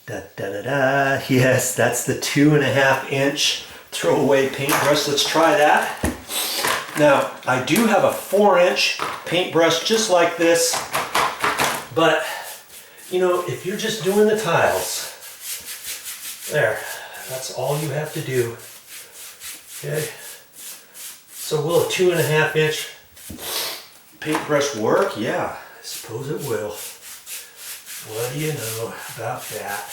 Da, da, da, da. Yes, that's the 2.5 inch throwaway paintbrush. Let's try that. Now, I do have a 4 inch paintbrush just like this, but you know, if you're just doing the tiles, there, that's all you have to do. Okay, so will a 2.5 inch paintbrush work? Yeah, I suppose it will. What do you know about that?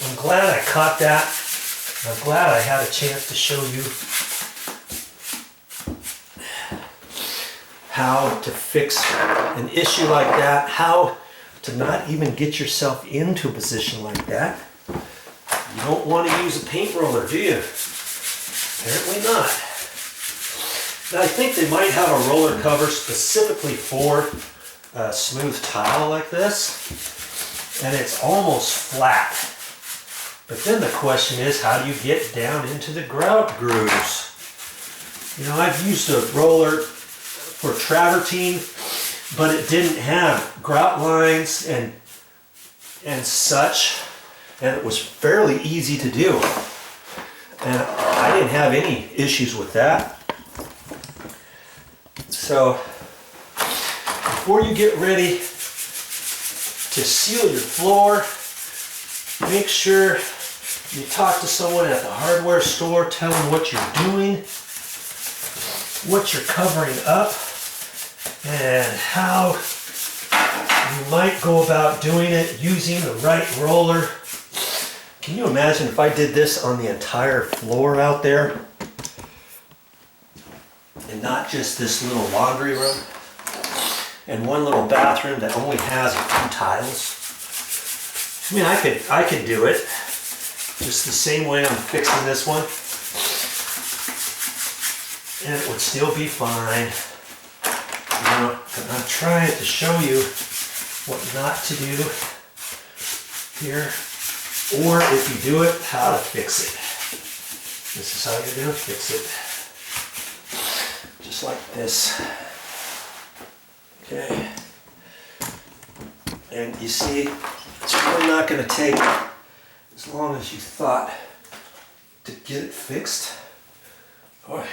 I'm glad I caught that. I'm glad I had a chance to show you how to fix an issue like that, how to not even get yourself into a position like that. You don't want to use a paint roller, do you? Apparently not. Now I think they might have a roller cover specifically for a smooth tile like this, and it's almost flat. But then the question is, how do you get down into the grout grooves? You know, I've used a roller for travertine, but it didn't have grout lines and such, and it was fairly easy to do. And I didn't have any issues with that. So, before you get ready to seal your floor, make sure you talk to someone at the hardware store, tell them what you're doing, what you're covering up, and how you might go about doing it using the right roller. Can you imagine if I did this on the entire floor out there? And not just this little laundry room and one little bathroom that only has a few tiles. I mean, I could do it just the same way I'm fixing this one, and it would still be fine. You know, I'm trying to show you what not to do here, or if you do it, how to fix it. This is how you're going to fix it. Just like this. Okay. And you see, it's really not going to take as long as you thought to get it fixed. Boy.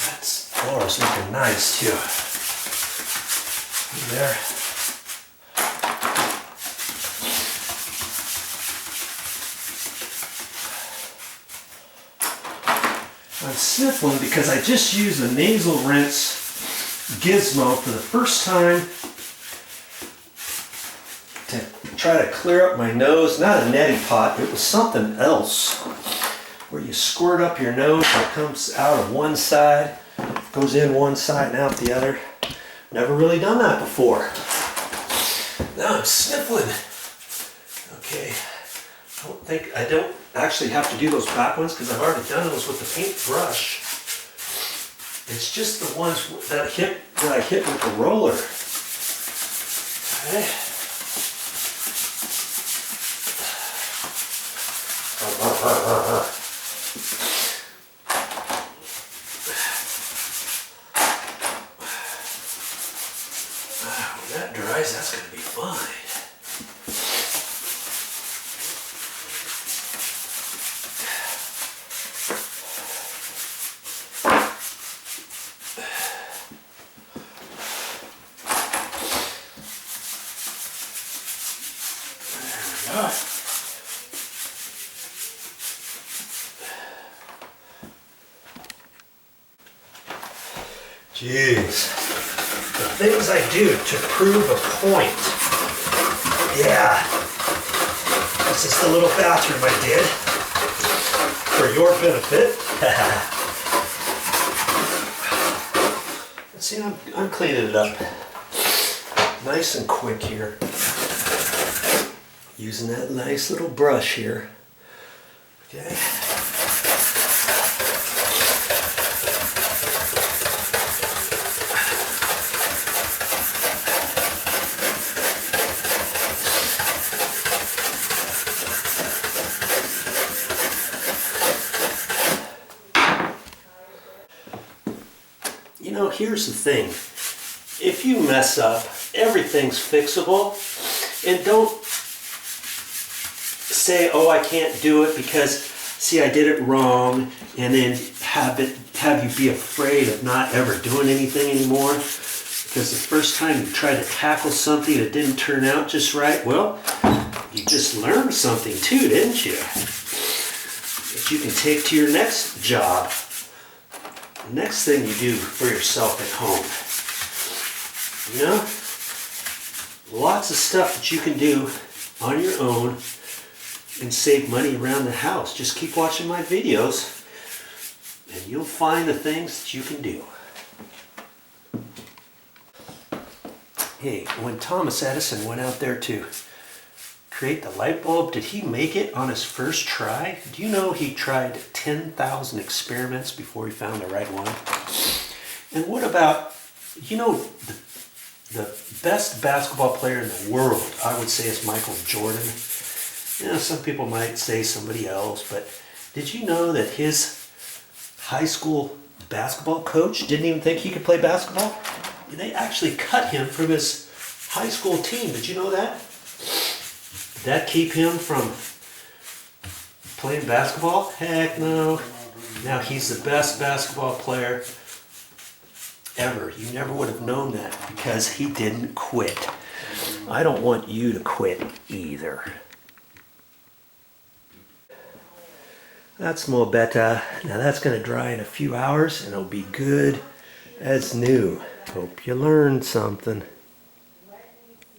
That floor is looking nice too. There. I'm sniffling because I just used the nasal rinse gizmo for the first time to try to clear up my nose. Not a neti pot, it was something else where you squirt up your nose and it comes out of one side, goes in one side and out the other. Never really done that before. Now I'm sniffling. Okay, I don't actually have to do those back ones because I've already done those with the paintbrush. It's just the ones that I hit with the roller. Okay. When that dries, that's going to be fine. Jeez, the things I do to prove a point. Yeah, this is the little bathroom I did for your benefit. See, I'm cleaning it up nice and quick here, using that nice little brush here. Okay. you know, here's the thing. If you mess up, everything's fixable. And don't say, oh, I can't do it because, see, I did it wrong, and then have you be afraid of not ever doing anything anymore. Because the first time you tried to tackle something that didn't turn out just right, well, you just learned something too, didn't you? That you can take to your next job. The next thing you do for yourself at home. You know? Lots of stuff that you can do on your own and save money around the house. Just keep watching my videos and you'll find the things that you can do. Hey, when Thomas Edison went out there to create the light bulb, did he make it on his first try? Do you know he tried 10,000 experiments before he found the right one? And what about, you know, the best basketball player in the world, I would say, is Michael Jordan. You know, some people might say somebody else, but did you know that his high school basketball coach didn't even think he could play basketball? They actually cut him from his high school team. Did you know that? Did that keep him from playing basketball? Heck no. Now he's the best basketball player ever. You never would have known that because he didn't quit. I don't want you to quit either. That's more better. Now that's going to dry in a few hours and it'll be good as new. Hope you learned something.